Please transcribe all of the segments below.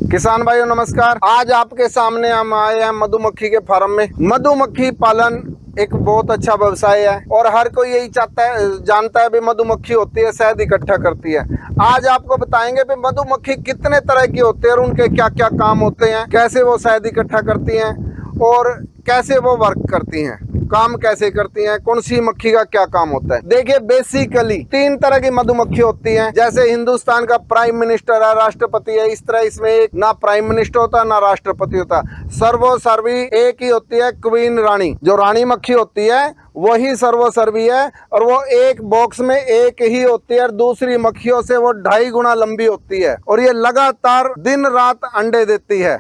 किसान भाइयों नमस्कार। आज आपके सामने हम आए हैं मधुमक्खी के फार्म में। मधुमक्खी पालन एक बहुत अच्छा व्यवसाय है और हर कोई यही चाहता है, जानता है भी मधुमक्खी होती है, शहद इकट्ठा करती है। आज आपको बताएंगे भी मधुमक्खी कितने तरह की होती है और उनके क्या क्या काम होते हैं, कैसे वो शहद इकट्ठा करती हैं और कैसे वो वर्क करती हैं, काम कैसे करती हैं, कौन सी मक्खी का क्या काम होता है। देखिए, बेसिकली 3 तरह की मधुमक्खी होती हैं। जैसे हिंदुस्तान का प्राइम मिनिस्टर है, राष्ट्रपति है, इस तरह इसमें एक ना प्राइम मिनिस्टर होता ना राष्ट्रपति होता, सर्वोसर्वी एक ही होती है, क्वीन रानी। जो रानी मक्खी होती है वही सर्वोसर्वी है और वो एक बॉक्स में एक ही होती है और दूसरी मक्खियों से वो 2.5 गुना लंबी होती है और ये लगातार दिन रात अंडे देती है।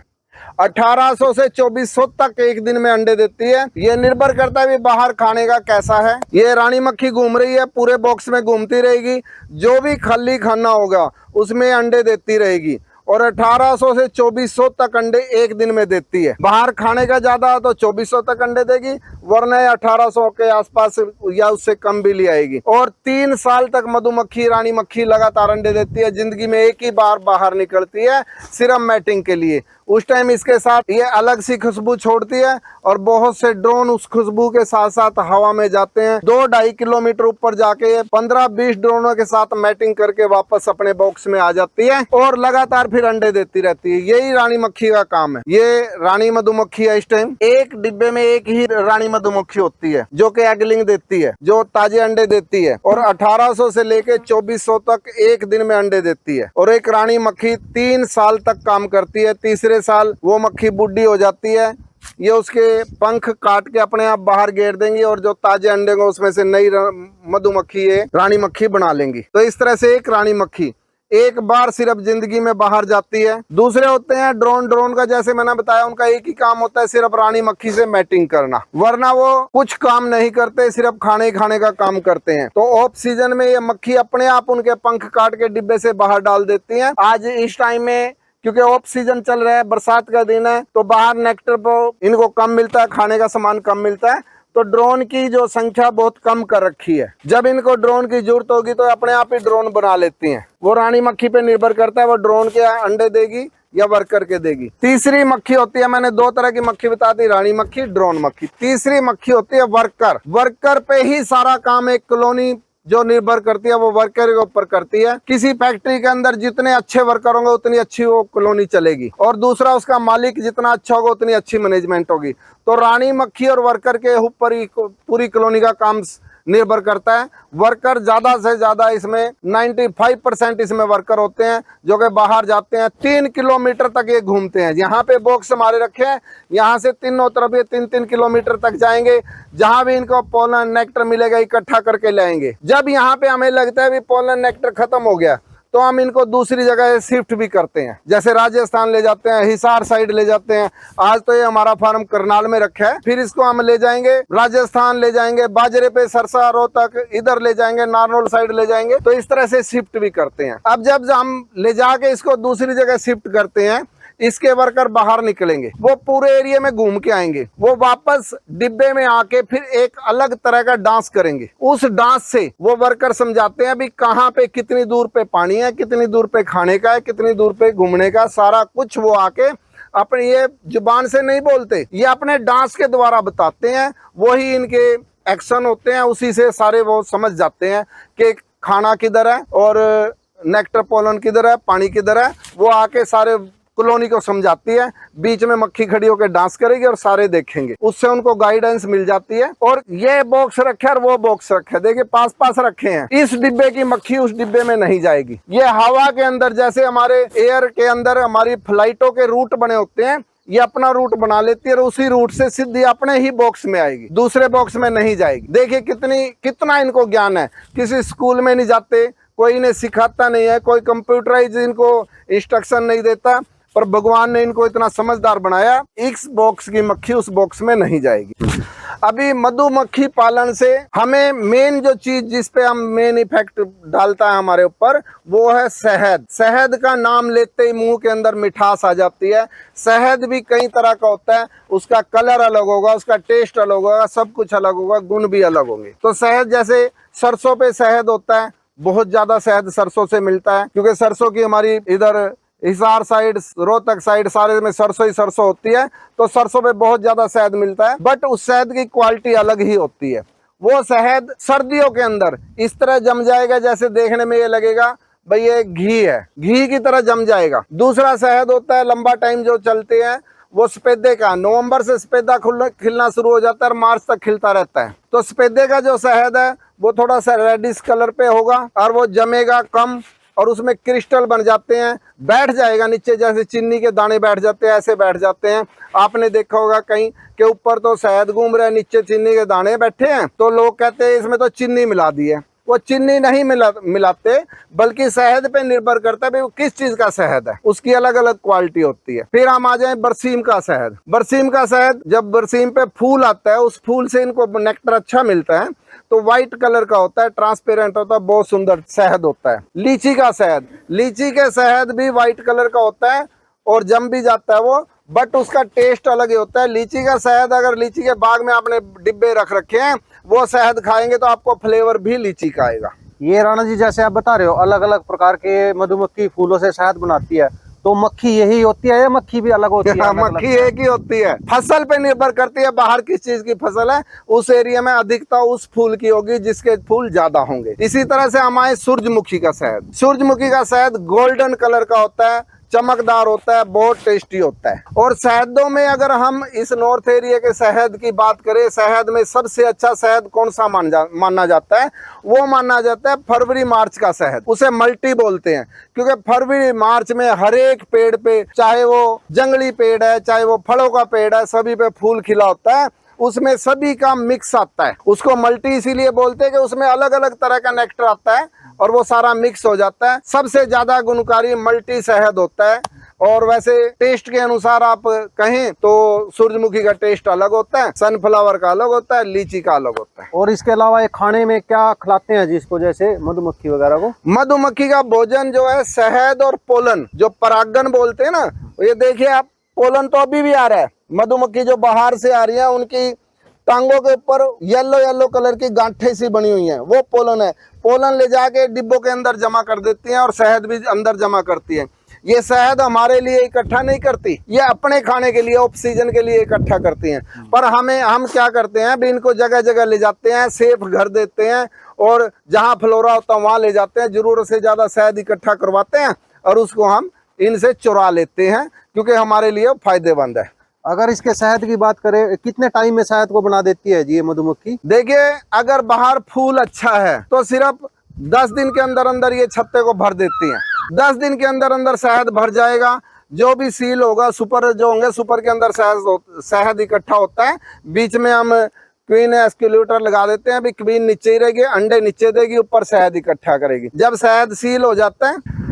1800 से 2400 तक एक दिन में अंडे देती है। ये निर्भर करता है भी बाहर खाने का कैसा है। ये रानी मक्खी घूम रही है, पूरे बॉक्स में घूमती रहेगी, जो भी खाली खाना होगा उसमें अंडे देती रहेगी और 1800 से 2400 तक अंडे एक दिन में देती है। बाहर खाने का ज्यादा हो तो 2400 तक अंडे देगी, वरना 1800 के आसपास या उससे कम भी ले आएगी। और 3 साल तक मधुमक्खी रानी मक्खी लगातार अंडे देती है। जिंदगी में एक ही बार बाहर निकलती है, सिर्फ मैटिंग के लिए। उस टाइम इसके साथ ये अलग सी खुशबू छोड़ती है और बहुत से ड्रोन उस खुशबू के साथ साथ हवा में जाते हैं। 2-2.5 किलोमीटर ऊपर जाके 15-20 ड्रोनों के साथ मैटिंग करके वापस अपने बॉक्स में आ जाती है और लगातार फिर अंडे देती रहती है। यही रानी मक्खी का काम है। ये रानी मधुमक्खी है। इस टाइम एक डिब्बे में एक ही रानी मधुमक्खी होती है जो कि एगलिंग देती है, जो ताजे अंडे देती है और 1800 से लेके 2400 तक एक दिन में अंडे देती है। और एक रानी मक्खी 3 साल तक काम करती है। तीसरे साल वो मक्खी बुढ़ी हो जाती है। ये उसके पंख काट के अपने आप बाहर गेर देंगी और जो ताजे अंडे को उसमें से नई मधुमक्खी ये रानी मक्खी बना लेंगी। तो इस तरह से एक रानी मक्खी एक बार सिर्फ जिंदगी में बाहर जाती है। दूसरे होते हैं ड्रोन। ड्रोन का जैसे मैंने बताया, उनका एक ही काम होता है, सिर्फ रानी मक्खी से मैटिंग करना, वरना वो कुछ काम नहीं करते, सिर्फ खाने का काम करते हैं। तो ऑफ सीजन में ये मक्खी अपने आप उनके पंख काट के डिब्बे से बाहर डाल देती है। आज इस टाइम में क्योंकि ऑफ सीजन चल रहा है, बरसात का दिन है, तो बाहर नेक्टर पर इनको कम मिलता है, खाने का सामान कम मिलता है, तो ड्रोन की जो संख्या बहुत कम कर रखी है। जब इनको ड्रोन की जरूरत होगी तो अपने आप ही ड्रोन बना लेती हैं। वो रानी मक्खी पे निर्भर करता है, वो ड्रोन के अंडे देगी या वर्कर के देगी। तीसरी मक्खी होती है, मैंने 2 तरह की मक्खी बता दी, रानी मक्खी, ड्रोन मक्खी। तीसरी मक्खी होती है वर्कर। वर्कर पे ही सारा काम एक कॉलोनी जो निर्भर करती है वो वर्कर के ऊपर करती है। किसी फैक्ट्री के अंदर जितने अच्छे वर्कर होंगे उतनी अच्छी वो कॉलोनी चलेगी और दूसरा उसका मालिक जितना अच्छा होगा उतनी अच्छी मैनेजमेंट होगी। तो रानी मक्खी और वर्कर के ऊपर ही पूरी कॉलोनी का काम निर्भर करता है। वर्कर ज्यादा से ज्यादा इसमें 95% इसमें वर्कर होते हैं जो कि बाहर जाते हैं। 3 किलोमीटर तक ये घूमते हैं। यहाँ पे बॉक्स हमारे रखे हैं, यहाँ से तीनों तरफ ये 3-3 किलोमीटर तक जाएंगे। जहां भी इनको पोलन नेक्टर मिलेगा इकट्ठा करके लाएंगे। जब यहाँ पे हमें लगता है भी पोलन नेक्टर खत्म हो गया तो हम इनको दूसरी जगह शिफ्ट भी करते हैं, जैसे राजस्थान ले जाते हैं, हिसार साइड ले जाते हैं। आज तो ये हमारा फार्म करनाल में रखा है, फिर इसको हम ले जाएंगे राजस्थान, ले जाएंगे बाजरे पे, सरसा, रोहतक, इधर ले जाएंगे, नारनौल साइड ले जाएंगे। तो इस तरह से शिफ्ट भी करते हैं। अब जब हम ले जाके इसको दूसरी जगह शिफ्ट करते हैं, इसके वर्कर बाहर निकलेंगे, वो पूरे एरिया में घूम के आएंगे, वो वापस डिब्बे में आके फिर एक अलग तरह का डांस करेंगे। उस डांस से वो वर्कर समझाते हैं भी कहाँ पे कितनी दूर पे पानी है, कितनी दूर पे खाने का है, कितनी दूर पे घूमने का, सारा कुछ वो आके अपने ये जुबान से नहीं बोलते, ये अपने डांस के द्वारा बताते हैं। वही इनके एक्शन होते हैं, उसी से सारे वो समझ जाते हैं कि खाना किधर है और नेक्टर पोलन किधर है, पानी किधर है। वो आके सारे कॉलोनी को समझाती है। बीच में मक्खी खड़ी होकर डांस करेगी और सारे देखेंगे, उससे उनको गाइडेंस मिल जाती है। और ये बॉक्स रखे और वो बॉक्स रखे, देखिए पास पास रखे हैं। इस डिब्बे की मक्खी उस डिब्बे में नहीं जाएगी। ये हवा के अंदर, जैसे हमारे एयर के अंदर हमारी फ्लाइटों के रूट बने होते हैं, ये अपना रूट बना लेती है और उसी रूट से सीधी अपने ही बॉक्स में आएगी, दूसरे बॉक्स में नहीं जाएगी। देखिए कितना इनको ज्ञान है। किसी स्कूल में नहीं जाते, कोई इन्हें सिखाता नहीं है, कोई कंप्यूटराइज इनको इंस्ट्रक्शन नहीं देता, पर भगवान ने इनको इतना समझदार बनाया, इस बॉक्स की मक्खी उस बॉक्स में नहीं जाएगी। अभी मधुमक्खी पालन से हमें मेन जो चीज जिस पे हम मेन इफेक्ट डालता है हमारे ऊपर, वो है शहद। शहद का नाम लेते ही मुंह के अंदर मिठास आ जाती है। शहद भी कई तरह का होता है, उसका कलर अलग होगा, उसका टेस्ट अलग होगा, सब कुछ अलग होगा, गुण भी अलग होंगे। तो शहद, जैसे सरसों पे शहद होता है, बहुत ज्यादा शहद सरसों से मिलता है, क्योंकि सरसों की हमारी इधर हिसार साइड, रोहतक साइड, सारे में सरसों ही सरसों होती है, तो सरसों पे बहुत ज्यादा शहद मिलता है, बट उस शहद की क्वालिटी अलग ही होती है। वो शहद सर्दियों के अंदर इस तरह जम जाएगा, जैसे देखने में ये लगेगा भाई ये घी है, घी की तरह जम जाएगा। दूसरा शहद होता है लंबा टाइम जो चलते हैं, वो सफेदे का, नवंबर से सफेदा खिलना शुरू हो जाता है और मार्च तक खिलता रहता है। तो सफेदे का जो शहद है वो थोड़ा सा रेडिश कलर पे होगा और वो जमेगा कम, और उसमें क्रिस्टल बन जाते हैं, बैठ जाएगा नीचे, जैसे चीनी के दाने बैठ जाते हैं ऐसे बैठ जाते हैं। आपने देखा होगा कहीं के ऊपर तो शहद घूम रहा है, नीचे चीनी के दाने बैठे हैं, तो लोग कहते हैं इसमें तो चीनी मिला दी है। वो चीनी नहीं मिलाते, बल्कि शहद पे निर्भर करता है भाई वो किस चीज का शहद है, उसकी अलग अलग क्वालिटी होती है। फिर हम आ जाए बरसीम का शहद। बरसीम का शहद, जब बरसीम पे फूल आता है, उस फूल से इनको नेक्टर अच्छा मिलता है, तो व्हाइट कलर का होता है, ट्रांसपेरेंट होता है, बहुत सुंदर शहद होता है। लीची का शहद, लीची के शहद भी व्हाइट कलर का होता है और जम भी जाता है वो, बट उसका टेस्ट अलग ही होता है। लीची का शहद, अगर लीची के बाग में आपने डिब्बे रख रखे हैं, वो शहद खाएंगे तो आपको फ्लेवर भी लीची का आएगा। ये राणा जी जैसे आप बता रहे हो अलग अलग प्रकार के मधुमक्खी फूलों से शहद बनाती है, तो मक्खी यही होती है या मक्खी भी अलग होती है? मक्खी एक ही होती है, फसल पे निर्भर करती है, बाहर किस चीज की फसल है, उस एरिया में अधिकता उस फूल की होगी जिसके फूल ज्यादा होंगे। इसी तरह से हमारे सूरजमुखी का शहद, सूरजमुखी का शहद गोल्डन कलर का होता है, चमकदार होता है, बहुत टेस्टी होता है। और शहदों में अगर हम इस नॉर्थ एरिया के शहद की बात करें, शहद में सबसे अच्छा शहद कौन सा माना जाता है? वो माना जाता है फरवरी मार्च का शहद। उसे मल्टी बोलते हैं, क्योंकि फरवरी मार्च में हर एक पेड़ पे, चाहे वो जंगली पेड़ है चाहे वो फलों का पेड़ है, सभी पे फूल खिला होता है, उसमें सभी का मिक्स आता है। उसको मल्टी इसीलिए बोलते हैं कि उसमें अलग अलग तरह का नेक्टर आता है और वो सारा मिक्स हो जाता है। सबसे ज्यादा गुणकारी मल्टी शहद होता है। और वैसे टेस्ट के अनुसार आप कहें तो सूरजमुखी का टेस्ट अलग होता है, सनफ्लावर का अलग होता है, लीची का अलग होता है। और इसके अलावा ये खाने में क्या खिलाते हैं जिसको, जैसे मधुमक्खी वगैरह को? मधुमक्खी का भोजन जो है शहद और पोलन, जो परागन बोलते हैं ना, ये देखिए आप, पोलन तो अभी भी आ रहा है। मधुमक्खी जो बाहर से आ रही है, उनकी टांगों के ऊपर येलो येलो कलर की गांठें सी बनी हुई हैं, वो पोलन है। पोलन ले जाके डिब्बों के अंदर जमा कर देती हैं और शहद भी अंदर जमा करती है। ये शहद हमारे लिए इकट्ठा नहीं करती, ये अपने खाने के लिए, ऑक्सीजन के लिए इकट्ठा करती हैं। पर हम क्या करते हैं, अभी इनको जगह जगह ले जाते हैं, सेफ घर देते हैं, और जहाँ फ्लोरा होता है वहाँ ले जाते हैं, जरूरत से ज्यादा शहद इकट्ठा करवाते हैं और उसको हम इनसे चुरा लेते हैं, क्योंकि हमारे लिए फायदेमंद है। अगर इसके शहद की बात करें, कितने टाइम में शहद को बना देती है जी ये मधुमक्खी? देखिए, अगर बाहर फूल अच्छा है तो सिर्फ 10 दिन के अंदर अंदर ये छत्ते को भर देती हैं। 10 दिन के अंदर अंदर शहद भर जाएगा। जो भी सील होगा, सुपर जो होंगे, सुपर के अंदर शहद इकट्ठा होता है। बीच में हम क्वीन एस्क्यूलेटर लगा देते हैं, अभी क्वीन नीचे ही रहेगी, अंडे नीचे देगी, ऊपर शहद इकट्ठा करेगी। जब शहद सील हो जाता है,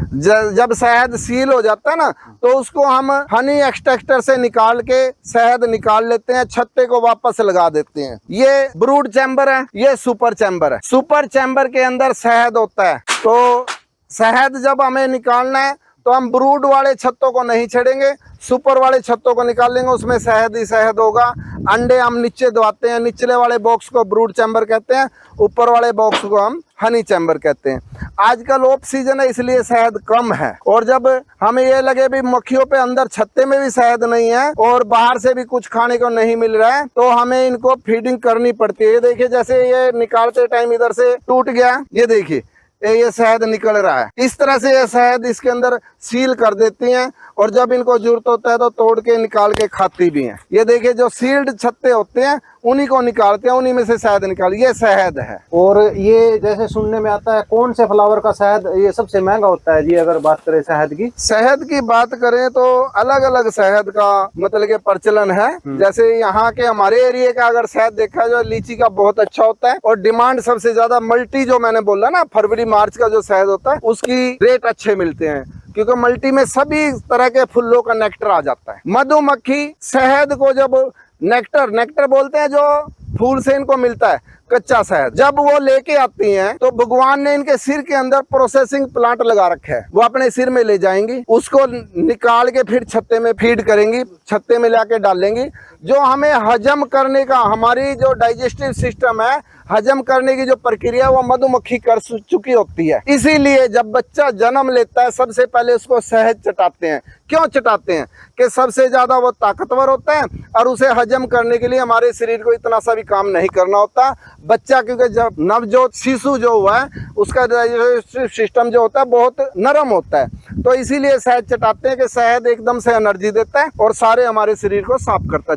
जब शहद सील हो जाता है ना, तो उसको हम हनी एक्सट्रैक्टर से निकाल के शहद निकाल लेते हैं, छत्ते को वापस लगा देते हैं। ये ब्रूड चैम्बर है, ये सुपर चैम्बर है। सुपर चैम्बर के अंदर शहद होता है, तो शहद जब हमें निकालना है तो हम ब्रूड वाले छत्तों को नहीं छेड़ेंगे, सुपर वाले छत्तों को निकाल लेंगे, उसमें शहद ही शहद होगा। अंडे हम नीचे दबाते हैं, निचले वाले बॉक्स को ब्रूड चैम्बर कहते हैं, ऊपर वाले बॉक्स को हम हनी चैम्बर कहते हैं। आजकल ऑफ सीजन है, इसलिए शहद कम है। और जब हमें ये लगे भी मक्खियों पे अंदर छत्ते में भी शहद नहीं है और बाहर से भी कुछ खाने को नहीं मिल रहा है, तो हमें इनको फीडिंग करनी पड़ती है। ये देखिए, जैसे ये निकालते टाइम इधर से टूट गया, ये देखिए ये शहद निकल रहा है। इस तरह से ये शहद इसके अंदर सील कर देती हैं, और जब इनको जरूरत होता है तो तोड़ के निकाल के खाती भी हैं। ये देखिए, जो सील्ड छत्ते होते हैं उन्हीं को निकालते हैं, उन्हीं में से शहद निकाल, ये शहद है। और ये जैसे सुनने में आता है, कौन से फ्लावर का शहद ये सबसे महंगा होता है जी? अगर बात करें शहद की बात करें तो अलग अलग शहद का मतलब के प्रचलन है। जैसे यहाँ के हमारे एरिया का अगर शहद देखा जाए, लीची का बहुत अच्छा होता है, और डिमांड सबसे ज्यादा मल्टी, जो मैंने बोला ना, फरवरी मार्च का जो शहद होता है, उसकी रेट अच्छे मिलते हैं, क्योंकि मल्टी में सभी तरह के फूलों का नेक्टर आ जाता है। मधुमक्खी शहद को जब नेक्टर बोलते हैं, जो फूल से इनको मिलता है कच्चा शहद, जब वो लेके आती हैं तो भगवान ने इनके सिर के अंदर प्रोसेसिंग प्लांट लगा रखा है। वो अपने सिर में ले जाएंगी, उसको निकाल के फिर छत्ते में फीड करेंगी, छत्ते में लाके डालेंगी। जो हमें हजम करने का, हमारी जो डाइजेस्टिव सिस्टम है, हजम करने की जो प्रक्रिया वो मधुमक्खी कर चुकी होती है। इसीलिए जब बच्चा जन्म लेता है सबसे पहले उसको शहद चटाते हैं। क्यों चटाते हैं? कि सबसे ज्यादा वो ताकतवर होता है और उसे हजम करने के लिए हमारे शरीर को इतना सा भी काम नहीं करना होता। बच्चा क्योंकि जब नवजात शिशु जो हुआ है उसका डाइजेस्टिव सिस्टम जो होता है बहुत नरम होता है, तो इसीलिए शहद चटाते हैं कि शहद एकदम से एनर्जी देता है और सारे हमारे शरीर को साफ करता है।